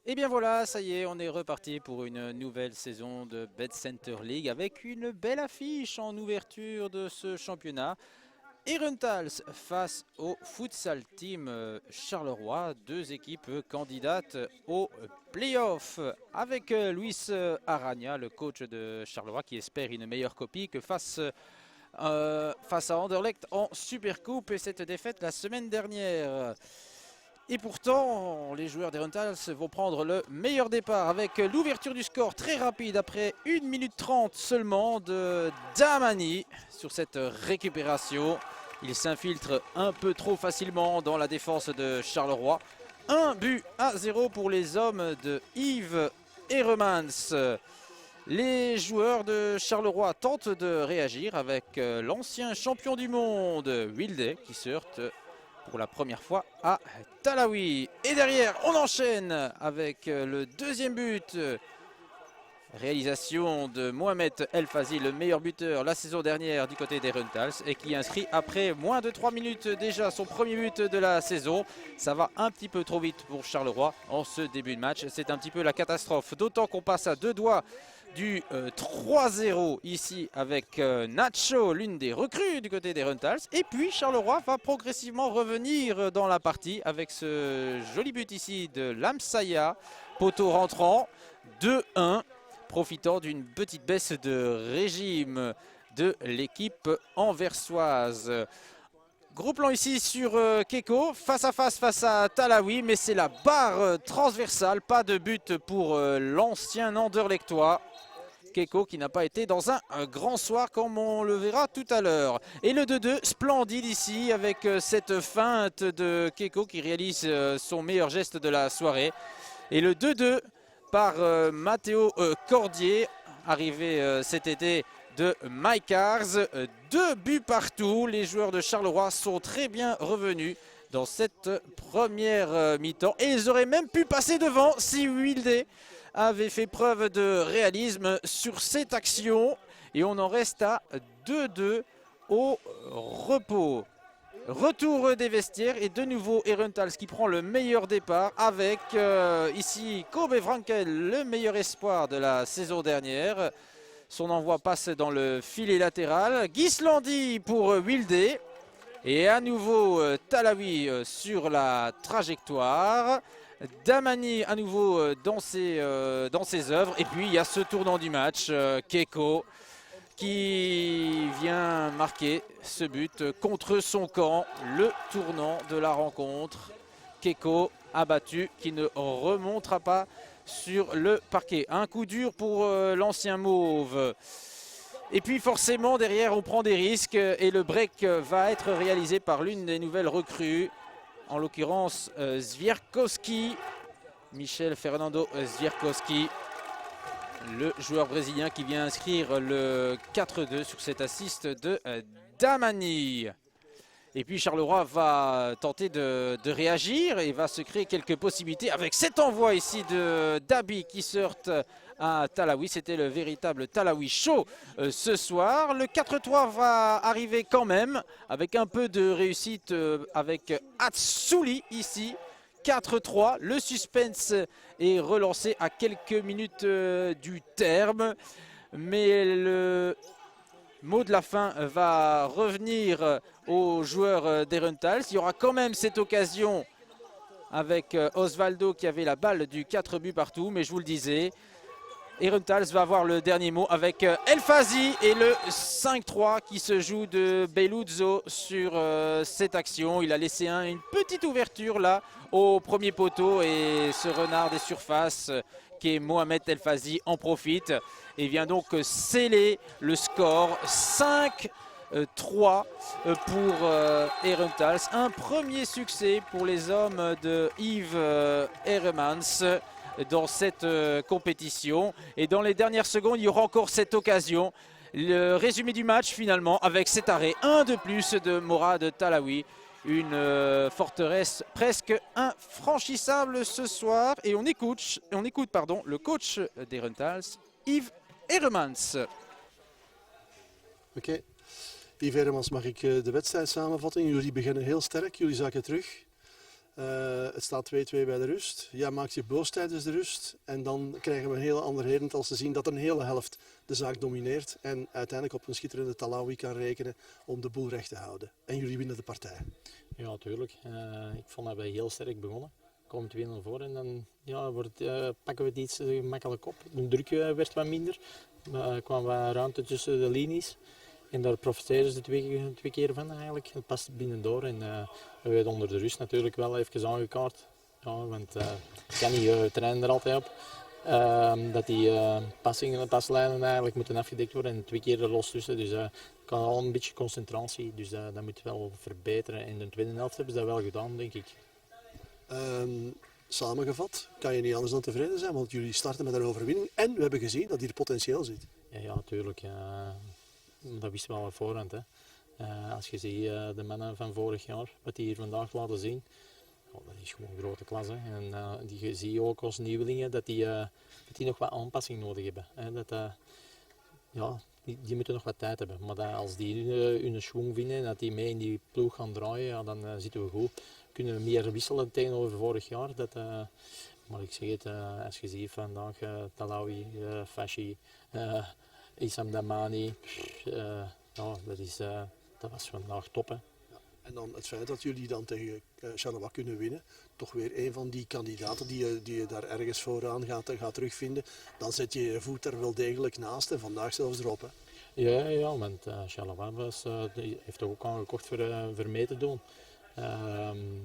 Et bien voilà, ça y est, on est reparti pour une nouvelle saison de Bet Center League avec une belle affiche en ouverture de ce championnat. Herentals face au Futsal Team Charleroi, deux équipes candidates au playoff avec Luis Aragna, le coach de Charleroi qui espère une meilleure copie que face à Anderlecht en Supercoupe et cette défaite la semaine dernière. Et pourtant, les joueurs des Rentals vont prendre le meilleur départ avec l'ouverture du score très rapide après 1 minute 30 seulement de Damani sur cette récupération. Il s'infiltre un peu trop facilement dans la défense de Charleroi. 1-0 pour les hommes de Yves Heremans. Les joueurs de Charleroi tentent de réagir avec l'ancien champion du monde, Wilde, qui se heurte pour la première fois à Talawi. Et derrière, on enchaîne avec le deuxième but. Réalisation de Mohamed El Fazi, le meilleur buteur la saison dernière du côté des Rentals et qui inscrit après moins de 3 minutes déjà son premier but de la saison. Ça va un petit peu trop vite pour Charleroi en ce début de match. C'est un petit peu la catastrophe, d'autant qu'on passe à deux doigts du 3-0 ici avec Nacho, l'une des recrues du côté des Rentals. Et puis Charleroi va progressivement revenir dans la partie avec ce joli but ici de Lamsaya, poteau rentrant, 2-1, profitant d'une petite baisse de régime de l'équipe anversoise. Gros plan ici sur Keko, face à Talawi, mais c'est la barre transversale, pas de but pour l'ancien Anderlechtois. Keko qui n'a pas été dans un grand soir comme on le verra tout à l'heure. Et le 2-2, splendide ici avec cette feinte de Keko qui réalise son meilleur geste de la soirée. Et le 2-2 par Matteo Cordier, arrivé cet été de Mike Ars. 2 buts partout. Les joueurs de Charleroi sont très bien revenus dans cette première mi-temps. Et ils auraient même pu passer devant si Wilde avait fait preuve de réalisme sur cette action. Et on en reste à 2-2 au repos. Retour des vestiaires et de nouveau Herentals qui prend le meilleur départ avec ici Kobe Frankel, le meilleur espoir de la saison dernière. Son envoi passe dans le filet latéral. Gislandi pour Wilde. Et à nouveau Talawi sur la trajectoire. Damani à nouveau dans ses œuvres. Et puis il y a ce tournant du match, Keko qui vient marquer ce but contre son camp. Le tournant de la rencontre. Keko abattu qui ne remontera pas sur le parquet. Un coup dur pour l'ancien Mauve. Et puis forcément derrière on prend des risques et le break va être réalisé par l'une des nouvelles recrues. En l'occurrence Zwierkowski, Michel Fernando Zwierkowski, le joueur brésilien qui vient inscrire le 4-2 sur cet assist de Damani. Et puis Charleroi va tenter de réagir et va se créer quelques possibilités avec cet envoi ici de Dabi qui se heurte à Talawi. C'était le véritable Talawi show ce soir. Le 4-3 va arriver quand même avec un peu de réussite avec Atsouli ici. 4-3, le suspense est relancé à quelques minutes du terme. Mais le mot de la fin va revenir aux joueurs des Rentals. Il y aura quand même cette occasion avec Osvaldo qui avait la balle du 4 buts partout. Mais je vous le disais, Herentals va avoir le dernier mot avec El Fazi et le 5-3 qui se joue de Beluzzo sur cette action. Il a laissé une petite ouverture là au premier poteau et ce renard des surfaces qui est Mohamed El Fazi en profite et vient donc sceller le score 5-3 pour Herentals. Un premier succès pour les hommes de Yves Heremans dans cette compétition. Et dans les dernières secondes, il y aura encore cette occasion. Le résumé du match finalement avec cet arrêt, un de plus de Morad Talawi. Une forteresse presque infranchissable ce soir. Et on écoute le coach des Rentals, Yves Heremans. Oké. Yves Heremans, mag ik de wedstrijd samenvatten? Jullie beginnen heel sterk, jullie zakken terug. Het staat 2-2 bij de rust. Jij maakt je boos tijdens de rust. En dan krijgen we een hele andere Herentals te zien dat een hele helft de zaak domineert. En uiteindelijk op een schitterende Talawi kan rekenen om de boel recht te houden. En jullie winnen de partij. Ja, natuurlijk. Ik vond dat wij heel sterk begonnen. Komen 2-0 voor en dan pakken we het iets gemakkelijk op. De druk werd wat minder. Er kwam wat ruimte tussen de linies. En daar profiteren ze twee keer van eigenlijk. Het past binnendoor en we werden onder de rust natuurlijk wel even aangekaart. Ja, want ik kan niet, we trainen er altijd op. Dat die passingen en paslijnen eigenlijk moeten afgedekt worden en 2 keer er los tussen. Dus ik kan al een beetje concentratie, dus dat moet wel verbeteren. In de tweede helft hebben ze dat wel gedaan, denk ik. Samengevat kan je niet anders dan tevreden zijn, want jullie starten met een overwinning en we hebben gezien dat hier potentieel zit. Ja, natuurlijk. Dat wisten we al op voorhand. Hè. Als je ziet de mannen van vorig jaar, wat die hier vandaag laten zien, dat is gewoon een grote klasse. En je ziet ook als nieuwelingen dat die nog wat aanpassing nodig hebben. Hè. Die moeten nog wat tijd hebben. Maar als die hun schwung vinden en dat die mee in die ploeg gaan draaien, ja, dan zitten we goed. Kunnen we meer wisselen tegenover vorig jaar. Maar ik zeg het, als je ziet vandaag Talawi, Fashi, Issam Damani, dat was vandaag top. Hè. En dan het feit dat jullie dan tegen Charleroi kunnen winnen, toch weer een van die kandidaten die je daar ergens vooraan gaat terugvinden, dan zet je je voet er wel degelijk naast en vandaag zelfs erop. Hè. Ja, want Charleroi heeft toch ook aangekocht voor mee te doen.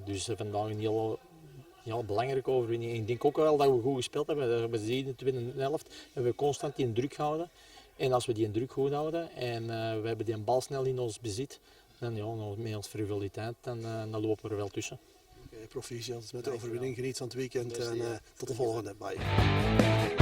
Dus vandaag een heel belangrijke overwinning. Ik denk ook wel dat we goed gespeeld hebben. We zien in de tweede helft hebben we constant die druk gehouden. En als we die druk goed houden en we hebben die bal snel in ons bezit, dan met onze frivoliteit, dan lopen we er wel tussen. Proficiat met de overwinning, geniet van het weekend en tot de volgende. Bye.